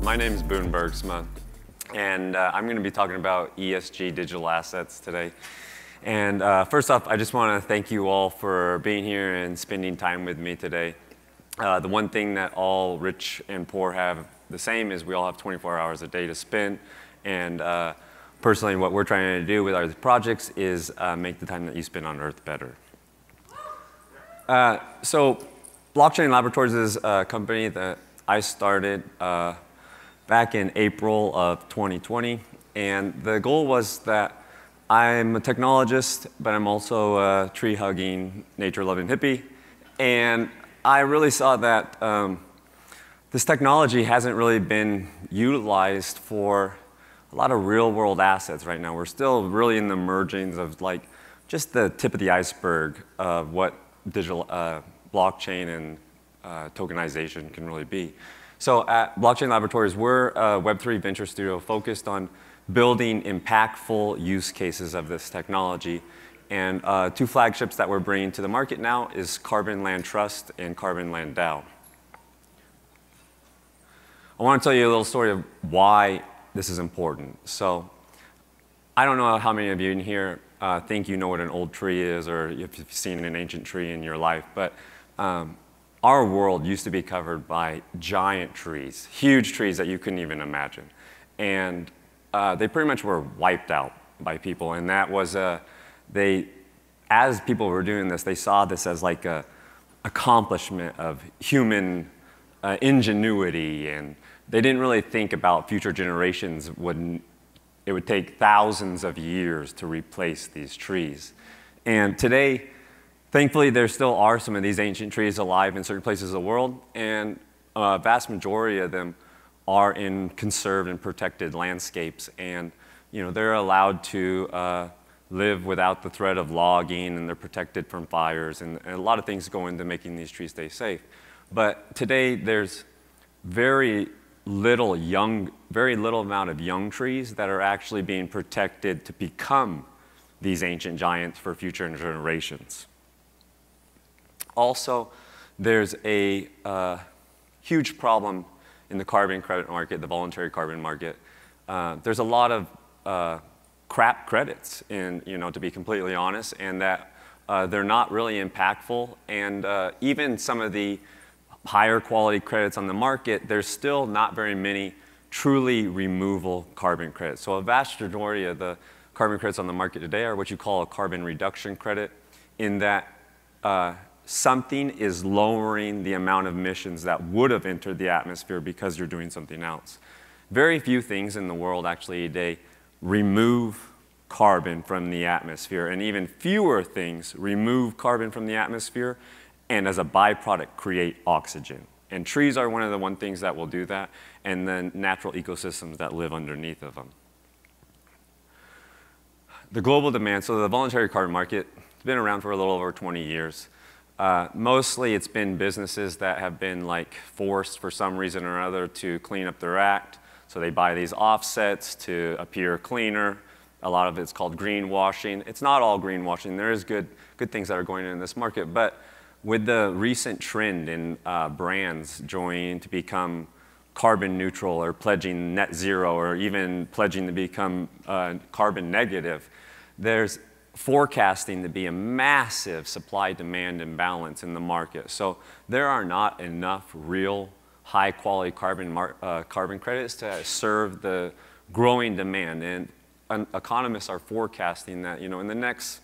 My name is Boone Bergsma, and I'm going to be talking about ESG digital assets today. And first off, I just want to thank you all for being here and spending time with me today. The one thing that all rich and poor have the same is we all have 24 hours a day to spend. And personally, what we're trying to do with our projects is make the time that you spend on Earth better. So Blockchain Laboratories is a company that I started back in April of 2020. And the goal was that I'm a technologist, but I'm also a tree-hugging, nature-loving hippie. And I really saw that this technology hasn't really been utilized for a lot of real-world assets right now. We're still really in the emergings of like just the tip of the iceberg of what digital blockchain and tokenization can really be. So at Blockchain Laboratories, we're a Web3 venture studio focused on building impactful use cases of this technology. And two flagships that we're bringing to the market now is Carbon Land Trust and Carbon Land DAO. I want to tell you a little story of why this is important. So I don't know how many of you in here think you know what an old tree is or if you've seen an ancient tree in your life, but our world used to be covered by giant trees, huge trees that you couldn't even imagine. And they pretty much were wiped out by people. And that was, as people were doing this, they saw this as like a accomplishment of human ingenuity. And they didn't really think about future generations it would take thousands of years to replace these trees. And today, thankfully, there still are some of these ancient trees alive in certain places of the world, and a vast majority of them are in conserved and protected landscapes, and they're allowed to live without the threat of logging, and they're protected from fires, and a lot of things go into making these trees stay safe. But today, there's very little amount of young trees that are actually being protected to become these ancient giants for future generations. Also, there's a huge problem in the carbon credit market, the voluntary carbon market. There's a lot of crap credits, to be completely honest, and that they're not really impactful. And even some of the higher quality credits on the market, there's still not very many truly removal carbon credits. So a vast majority of the carbon credits on the market today are what you call a carbon reduction credit, in that something is lowering the amount of emissions that would have entered the atmosphere because you're doing something else. Very few things in the world actually today remove carbon from the atmosphere, and even fewer things remove carbon from the atmosphere and as a byproduct create oxygen. And trees are one of the things that will do that, and then natural ecosystems that live underneath of them. The global demand, so the voluntary carbon market, has been around for a little over 20 years. Mostly it's been businesses that have been forced for some reason or other to clean up their act. So they buy these offsets to appear cleaner. A lot of it's called greenwashing. It's not all greenwashing. There is good things that are going on in this market. But with the recent trend in brands joining to become carbon neutral or pledging net zero or even pledging to become carbon negative, there's forecasting to be a massive supply-demand imbalance in the market. So there are not enough real high-quality carbon credits to serve the growing demand. And economists are forecasting that in the next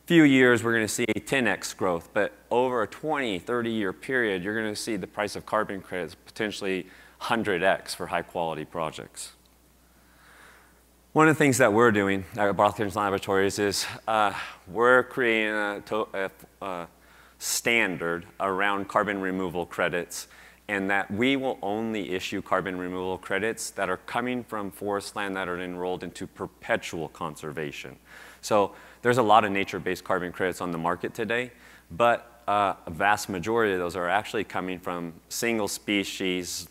few years we're going to see a 10x growth, but over a 20, 30-year period, you're going to see the price of carbon credits potentially 100x for high-quality projects. One of the things that we're doing at Blockchain Laboratories is we're creating a standard around carbon removal credits, and that we will only issue carbon removal credits that are coming from forest land that are enrolled into perpetual conservation. So there's a lot of nature-based carbon credits on the market today, but a vast majority of those are actually coming from single species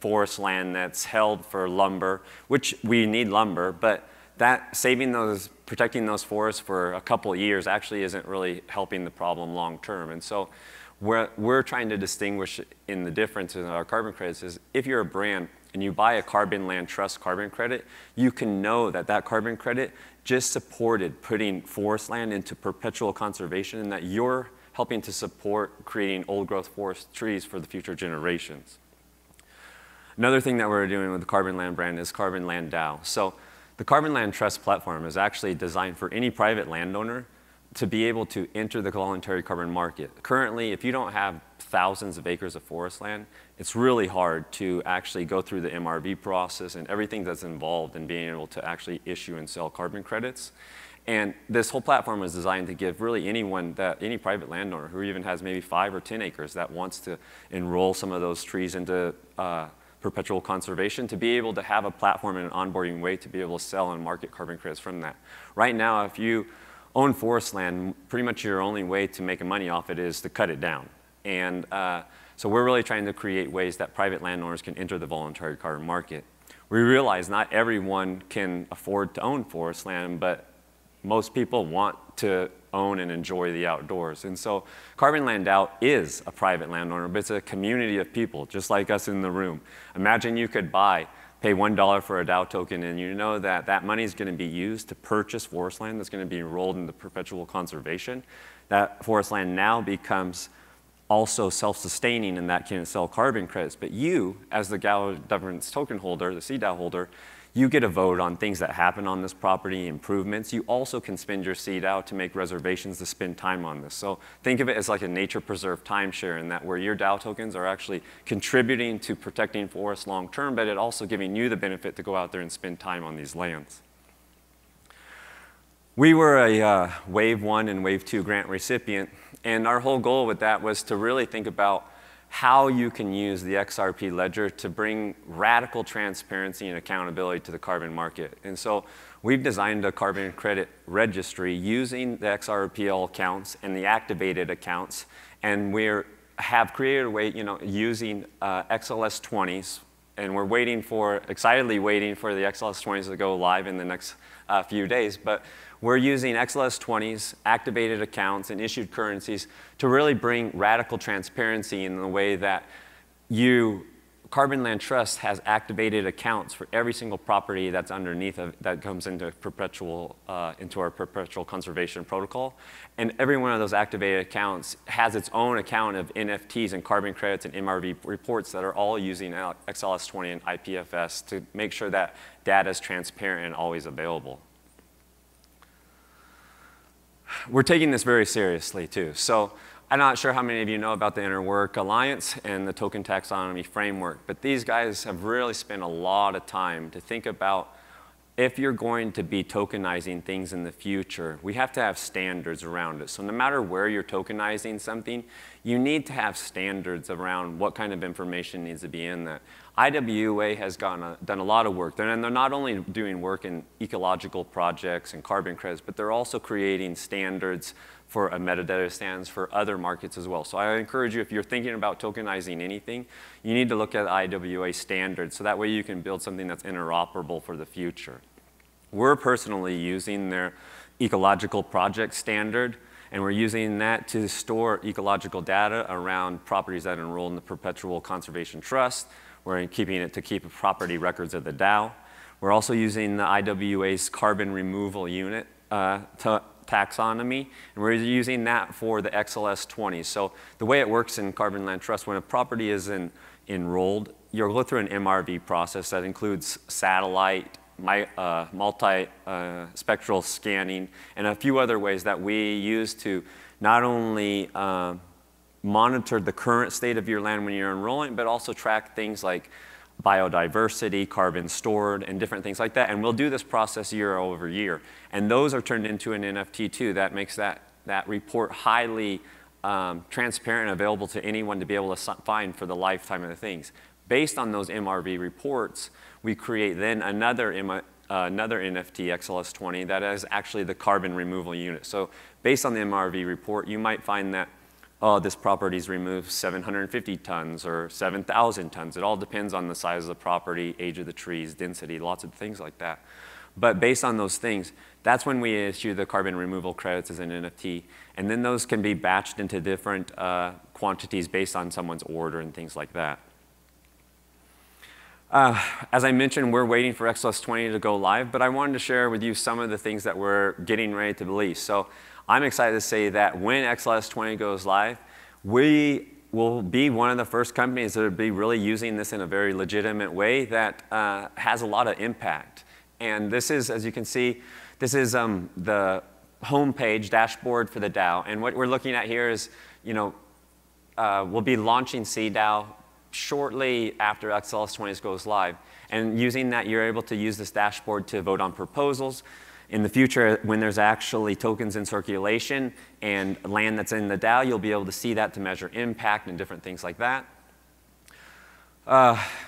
forest land that's held for lumber, which we need lumber, but that protecting those forests for a couple of years actually isn't really helping the problem long term. And so we're trying to distinguish in the difference in our carbon credits is if you're a brand and you buy a Carbon Land Trust carbon credit, you can know that that carbon credit just supported putting forest land into perpetual conservation and that you're helping to support creating old growth forest trees for the future generations. Another thing that we're doing with the Carbon Land brand is Carbon Land DAO. So the Carbon Land Trust platform is actually designed for any private landowner to be able to enter the voluntary carbon market. Currently, if you don't have thousands of acres of forest land, it's really hard to actually go through the MRV process and everything that's involved in being able to actually issue and sell carbon credits. And this whole platform is designed to give really anyone, any private landowner who even has maybe 5 or 10 acres that wants to enroll some of those trees into perpetual conservation, to be able to have a platform and an onboarding way to be able to sell and market carbon credits from that. Right now, if you own forest land, pretty much your only way to make money off it is to cut it down. And so we're really trying to create ways that private landowners can enter the voluntary carbon market. We realize not everyone can afford to own forest land, but most people want to own and enjoy the outdoors. And so Carbon Land DAO is a private landowner, but it's a community of people, just like us in the room. Imagine you could pay $1 for a DAO token, and you know that that money is going to be used to purchase forest land that's going to be enrolled into perpetual conservation. That forest land now becomes also self-sustaining, and that can sell carbon credits. But you, as the governance token holder, the CDAO holder, you get a vote on things that happen on this property, improvements. You also can spend your CDAO to make reservations to spend time on this. So think of it as like a nature preserve timeshare, in that where your DAO tokens are actually contributing to protecting forests long term, but it also giving you the benefit to go out there and spend time on these lands. We were a Wave 1 and Wave 2 grant recipient, and our whole goal with that was to really think about how you can use the XRP ledger to bring radical transparency and accountability to the carbon market. And so we've designed a carbon credit registry using the XRPL accounts and the activated accounts, and we have created a way, using XLS 20s, and we're excitedly waiting for the XLS 20s to go live in the next few days. But we're using XLS 20s, activated accounts, and issued currencies to really bring radical transparency in the way that Carbon Land Trust has activated accounts for every single property that's underneath that comes into our perpetual conservation protocol. And every one of those activated accounts has its own account of NFTs and carbon credits and MRV reports that are all using XLS 20 and IPFS to make sure that data is transparent and always available. We're taking this very seriously too. So I'm not sure how many of you know about the Interwork Alliance and the token taxonomy framework, but these guys have really spent a lot of time to think about, if you're going to be tokenizing things in the future, we have to have standards around it. So no matter where you're tokenizing something, you need to have standards around what kind of information needs to be in that. IWA has done a lot of work, and they're not only doing work in ecological projects and carbon credits, but they're also creating standards for metadata standards for other markets as well. So I encourage you, if you're thinking about tokenizing anything, you need to look at IWA standards, so that way you can build something that's interoperable for the future. We're personally using their ecological project standard, and we're using that to store ecological data around properties that enroll in the Perpetual Conservation Trust. We're keeping it to keep property records of the DAO. We're also using the IWA's carbon removal unit taxonomy, and we're using that for the XLS 20. So the way it works in Carbon Land Trust, when a property is enrolled, you'll go through an MRV process that includes satellite, multi-spectral scanning, and a few other ways that we use to not only monitor the current state of your land when you're enrolling, but also track things like biodiversity, carbon stored, and different things like that. And we'll do this process year over year. And those are turned into an NFT too. That makes that report highly transparent and available to anyone to be able to find for the lifetime of the things. Based on those MRV reports, we create then another NFT, XLS 20, that is actually the carbon removal unit. So based on the MRV report, you might find that, oh, this property's removed 750 tons or 7,000 tons. It all depends on the size of the property, age of the trees, density, lots of things like that. But based on those things, that's when we issue the carbon removal credits as an NFT. And then those can be batched into different quantities based on someone's order and things like that. As I mentioned, we're waiting for XLS 20 to go live, but I wanted to share with you some of the things that we're getting ready to release. So I'm excited to say that when XLS 20 goes live, we will be one of the first companies that will be really using this in a very legitimate way that has a lot of impact. And this is, as you can see, this is the homepage dashboard for the DAO. And what we're looking at here is, we'll be launching CDAO shortly after XLS 20 goes live. And using that, you're able to use this dashboard to vote on proposals. In the future, when there's actually tokens in circulation and land that's in the DAO, you'll be able to see that to measure impact and different things like that.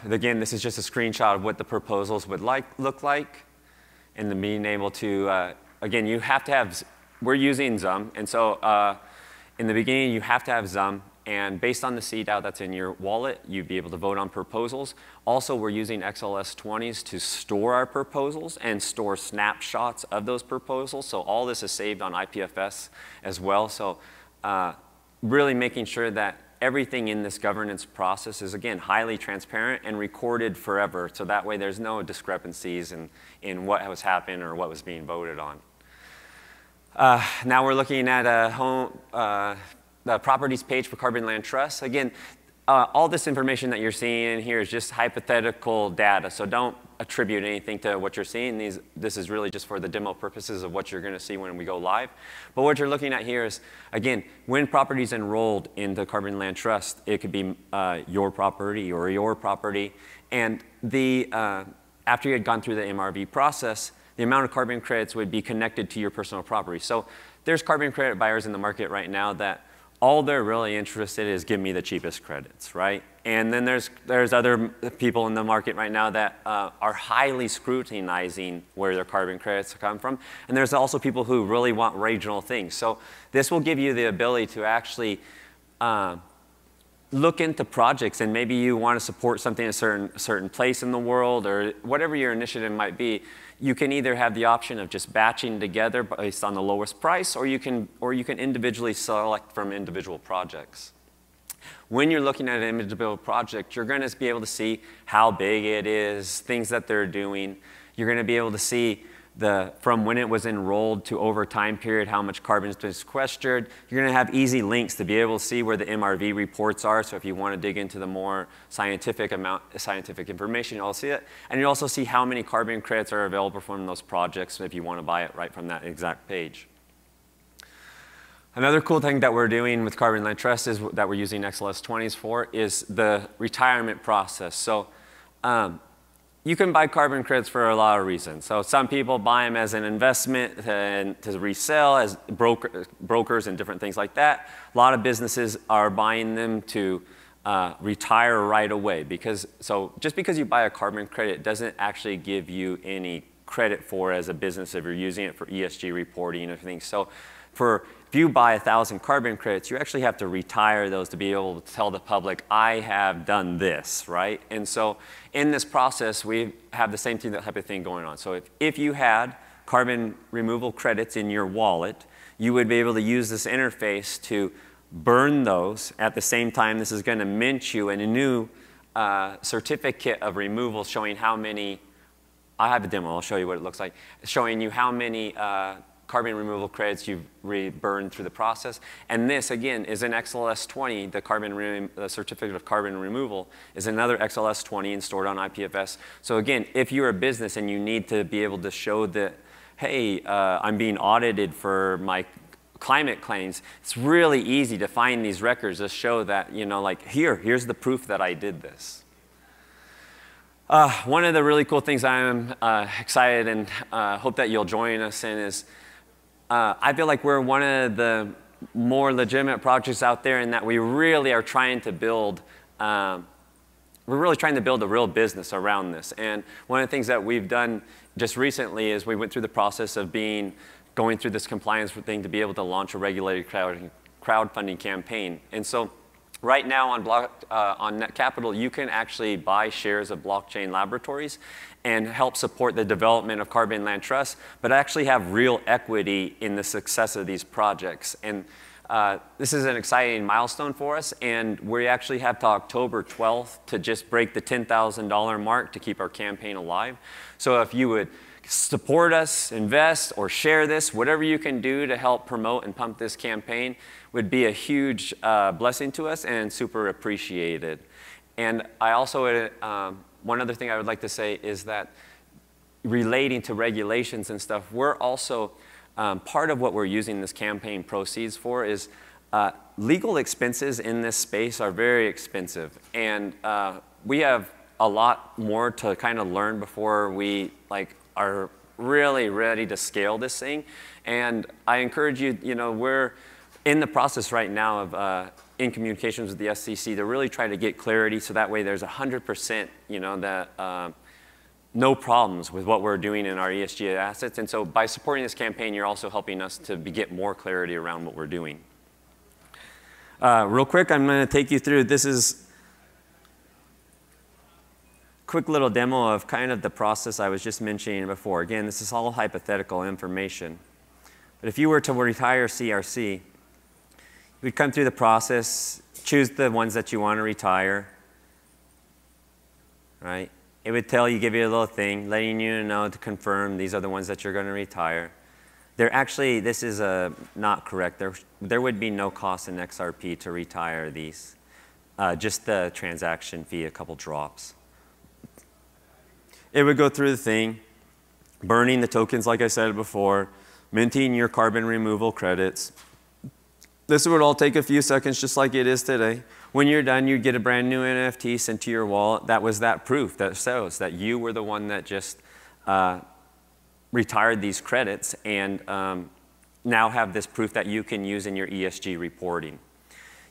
Again, this is just a screenshot of what the proposals would look like. And then being able to, again, you have to have, we're using XUM. And so in the beginning, you have to have XUM. And based on the CDAO that's in your wallet, you'd be able to vote on proposals. Also, we're using XLS 20s to store our proposals and store snapshots of those proposals. So all this is saved on IPFS as well. So really making sure that everything in this governance process is, again, highly transparent and recorded forever. So that way there's no discrepancies in what was happening or what was being voted on. Now we're looking at the properties page for Carbon Land Trust. Again, all this information that you're seeing in here is just hypothetical data, so don't attribute anything to what you're seeing. This is really just for the demo purposes of what you're going to see when we go live. But what you're looking at here is, again, when properties enrolled in the Carbon Land Trust, it could be your property or your property. And after you had gone through the MRV process, the amount of carbon credits would be connected to your personal property. So there's carbon credit buyers in the market right now that all they're really interested in is give me the cheapest credits, right? And then there's other people in the market right now that are highly scrutinizing where their carbon credits come from. And there's also people who really want regional things. So this will give you the ability to actually look into projects, and maybe you want to support something in a certain place in the world, or whatever your initiative might be. You can either have the option of just batching together based on the lowest price, or you can individually select from individual projects. When you're looking at an individual project, you're going to be able to see how big it is, things that they're doing. You're going to be able to see from when it was enrolled to over time period, how much carbon has been sequestered. You're going to have easy links to be able to see where the MRV reports are. So if you want to dig into the more scientific information, you'll see it. And you also see how many carbon credits are available from those projects if you want to buy it right from that exact page. Another cool thing that we're doing with Carbon Land Trust is that we're using XLS 20s for is the retirement process. So you can buy carbon credits for a lot of reasons. So some people buy them as an investment and to resell as brokers and different things like that. A lot of businesses are buying them to retire right away. Just because you buy a carbon credit doesn't actually give you any credit for as a business if you're using it for ESG reporting and everything. So if you buy 1,000 carbon credits, you actually have to retire those to be able to tell the public, I have done this, right? And so in this process, we have the same type of thing going on. So if you had carbon removal credits in your wallet, you would be able to use this interface to burn those. At the same time, this is going to mint you a new certificate of removal showing how many, I have a demo, I'll show you what it looks like, showing you how many carbon removal credits you've burned through the process. And this, again, is an XLS 20. The certificate of carbon removal is another XLS 20 and stored on IPFS. So again, if you're a business and you need to be able to show that, hey, I'm being audited for my climate claims, it's really easy to find these records that show that, like, here's the proof that I did this. One of the really cool things I'm excited and hope that you'll join us in is I feel like we're one of the more legitimate projects out there in that we really are trying to build, a real business around this. And one of the things that we've done just recently is we went through the process of going through this compliance thing to be able to launch a regulated crowdfunding campaign. And so right now on Net Capital, you can actually buy shares of blockchain laboratories and help support the development of Carbon Land Trust, but actually have real equity in the success of these projects. And This is an exciting milestone for us, and we actually have to October 12th to just break the $10,000 mark to keep our campaign alive. So if you would support us, invest, or share this, whatever you can do to help promote and pump this campaign would be a huge blessing to us and super appreciated. And I also, one other thing I would like to say is that relating to regulations and stuff, we're also, part of what we're using this campaign proceeds for is legal expenses in this space are very expensive. And we have a lot more to kind of learn before we are really ready to scale this thing. And I encourage you, we're in the process right now of in communications with the SEC to really try to get clarity so that way there's 100%, that no problems with what we're doing in our ESG assets. And so by supporting this campaign, you're also helping us to get more clarity around what we're doing. Real quick, I'm going to take you through, this is quick little demo of kind of the process I was just mentioning before. Again, this is all hypothetical information. But if you were to retire CRC, you'd come through the process, choose the ones that you want to retire, right? It would tell you, give you a little thing, letting you know to confirm these are the ones that you're going to retire. They're actually, this is not correct. There would be no cost in XRP to retire these, just the transaction fee, a couple drops. It would go through the thing, burning the tokens like I said before, minting your carbon removal credits. This would all take a few seconds just like it is today. When you're done, you'd get a brand new NFT sent to your wallet. That was that proof that shows that you were the one that just retired these credits and now have this proof that you can use in your ESG reporting.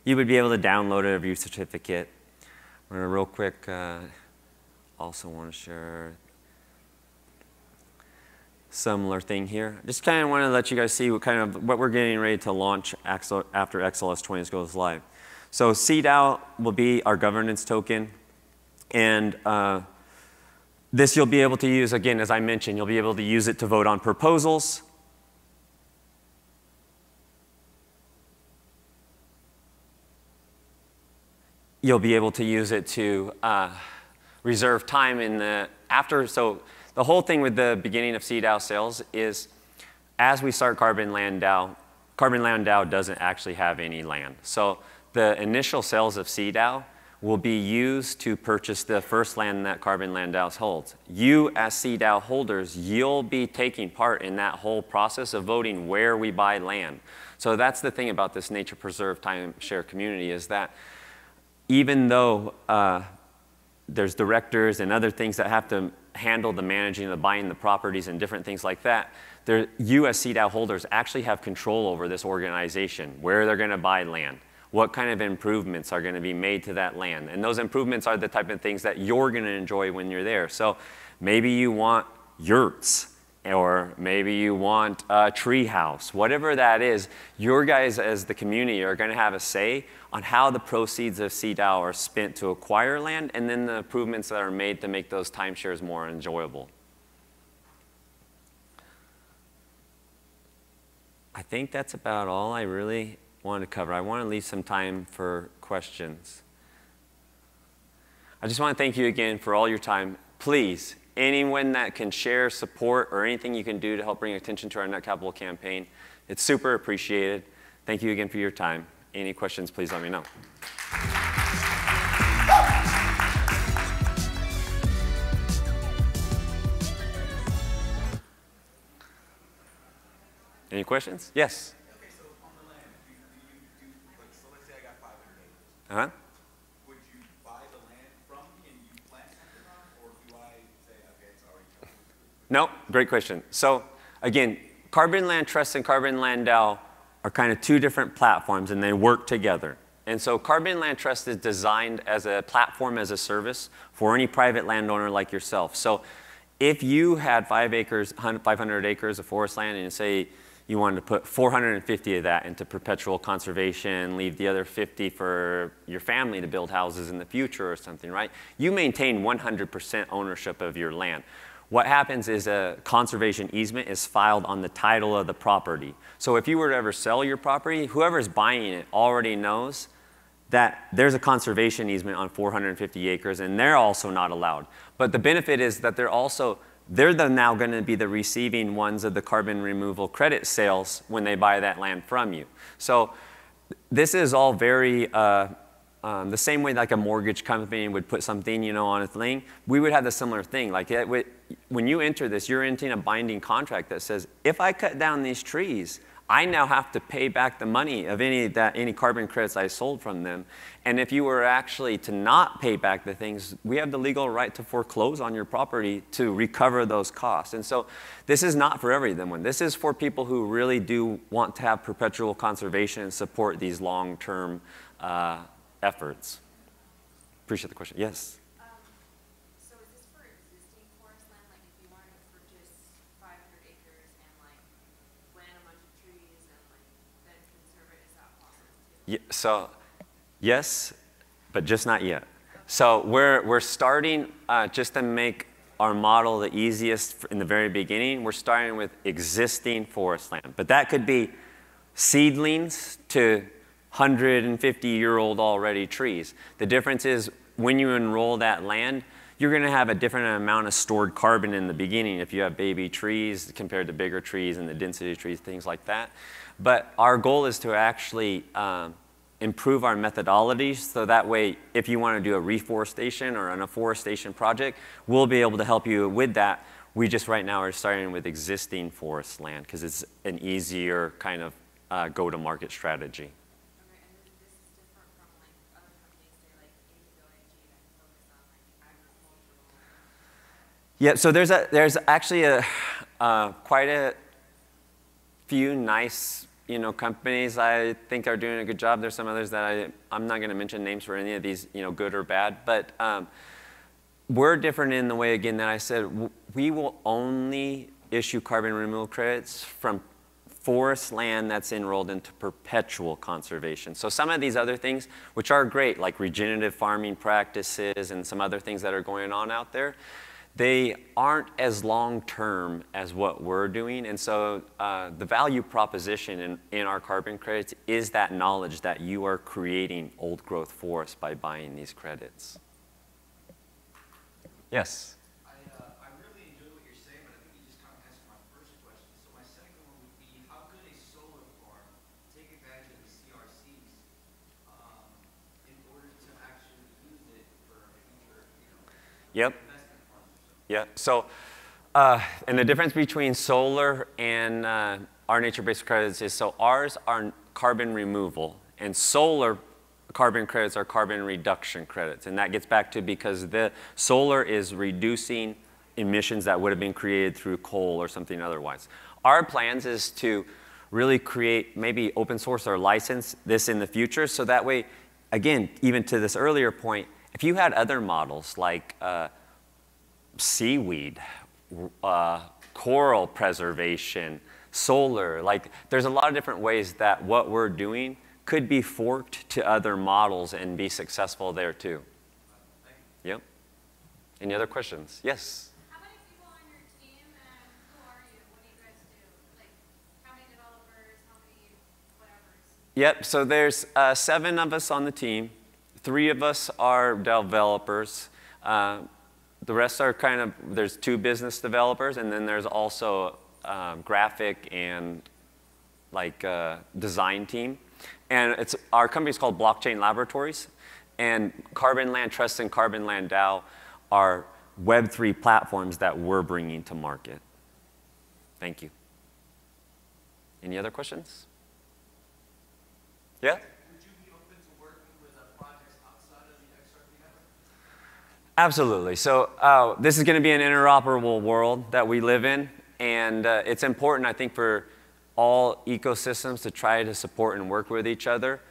You would be able to download a review certificate. Real quick, also want to share similar thing here. Just kind of want to let you guys see what we're getting ready to launch after XLS 20 goes live. So CDAO will be our governance token, and this you'll be able to use, again, as I mentioned, you'll be able to use it to vote on proposals. You'll be able to use it to reserve time in the after. So the whole thing with the beginning of CDAO sales is as we start Carbon Land DAO doesn't actually have any land. So the initial sales of CDAO will be used to purchase the first land that Carbon Land DAO holds. You as CDAO holders, you'll be taking part in that whole process of voting where we buy land. So that's the thing about this nature preserve timeshare community is that even though there's directors and other things that have to handle the managing, the buying the properties and different things like that, you as CDAO holders actually have control over this organization, where they're going to buy land, what kind of improvements are going to be made to that land. And those improvements are the type of things that you're going to enjoy when you're there. So maybe you want yurts, or maybe you want a tree house. Whatever that is, your guys as the community are going to have a say on how the proceeds of CDAO are spent to acquire land and then the improvements that are made to make those timeshares more enjoyable. I think that's about all I really want to cover. I want to leave some time for questions. I just want to thank you again for all your time. Please, anyone that can share, support, or anything you can do to help bring attention to our Net Capital campaign, it's super appreciated. Thank you again for your time. Any questions, please let me know. Any questions? Yes? Okay, so on the land, so let's say I got 500 acres. Would you buy the land from me and you plant something on it, or do I say, okay, it's already covered? No, great question. So again, Carbon Land Trust and Carbon Land DAO are kind of two different platforms and they work together. And so Carbon Land Trust is designed as a platform as a service for any private landowner like yourself. So if you had 500 acres of forest land and say you wanted to put 450 of that into perpetual conservation, leave the other 50 for your family to build houses in the future or something, right? You maintain 100% ownership of your land. what happens is a conservation easement is filed on the title of the property. So if you were to ever sell your property, whoever's buying it already knows that there's a conservation easement on 450 acres, and they're also not allowed. But the benefit is that they're now going to be the receiving ones of the carbon removal credit sales when they buy that land from you. So this is all very, the same way like a mortgage company would put something, on a thing, we would have the similar thing. Like when you enter this, you're entering a binding contract that says, if I cut down these trees, I now have to pay back the money of any carbon credits I sold from them. And if you were actually to not pay back the things, we have the legal right to foreclose on your property to recover those costs. And so this is not for everyone. This is for people who really do want to have perpetual conservation and support these long-term efforts. Appreciate the question. Yes? So is this for existing forest land? Like if you wanted to purchase 500 acres and like plant a bunch of trees and like then conserve it, is that possible too? Yeah, so yes, but just not yet. So we're starting just to make our model the easiest in the very beginning. We're starting with existing forest land, but that could be seedlings to 150-year-old already trees. The difference is when you enroll that land, you're going to have a different amount of stored carbon in the beginning if you have baby trees compared to bigger trees and the density of trees, things like that. But our goal is to actually improve our methodologies so that way if you want to do a reforestation or an afforestation project, we'll be able to help you with that. We just right now are starting with existing forest land because it's an easier kind of go-to-market strategy. Yeah, so there's actually quite a few nice companies I think are doing a good job. There's some others that I'm not going to mention names for any of these good or bad, but we're different in the way again that I said we will only issue carbon removal credits from forest land that's enrolled into perpetual conservation. So some of these other things, which are great, like regenerative farming practices and some other things that are going on out there, they aren't as long-term as what we're doing. And so the value proposition in our carbon credits is that knowledge that you are creating old growth forests by buying these credits. Yes? I really enjoy what you're saying, but I think you just kind of answered my first question. So my second one would be, how could a solar farm take advantage of the CRCs in order to actually use it for future, Yep. investment funds or something? Yeah, so, and the difference between solar and our nature-based credits is, so ours are carbon removal, and solar carbon credits are carbon reduction credits. And that gets back to because the solar is reducing emissions that would have been created through coal or something otherwise. Our plans is to really create, maybe open source or license this in the future, so that way, again, even to this earlier point, if you had other models like seaweed, coral preservation, solar, like there's a lot of different ways that what we're doing could be forked to other models and be successful there too. Yep. Any other questions? Yes? How many people on your team and who are you? What do you guys do? Like how many developers, how many whatevers? Yep, so there's 7 of us on the team. 3 of us are developers. The rest are kind of, there's 2 business developers, and then there's also graphic and like design team. And our company's called Blockchain Laboratories, and Carbon Land Trust and Carbon Land DAO are Web3 platforms that we're bringing to market. Thank you. Any other questions? Yeah? Would you be open to working with projects outside of the XRP network? Absolutely. So this is going to be an interoperable world that we live in, and it's important, I think, for all ecosystems to try to support and work with each other.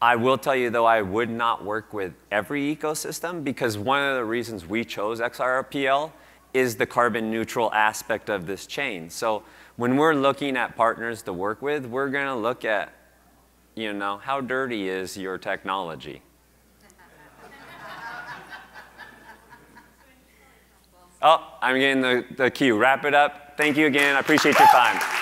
I will tell you, though, I would not work with every ecosystem because one of the reasons we chose XRPL is the carbon neutral aspect of this chain. So when we're looking at partners to work with, we're going to look at, how dirty is your technology? Oh, I'm getting the cue. Wrap it up. Thank you again. I appreciate your time.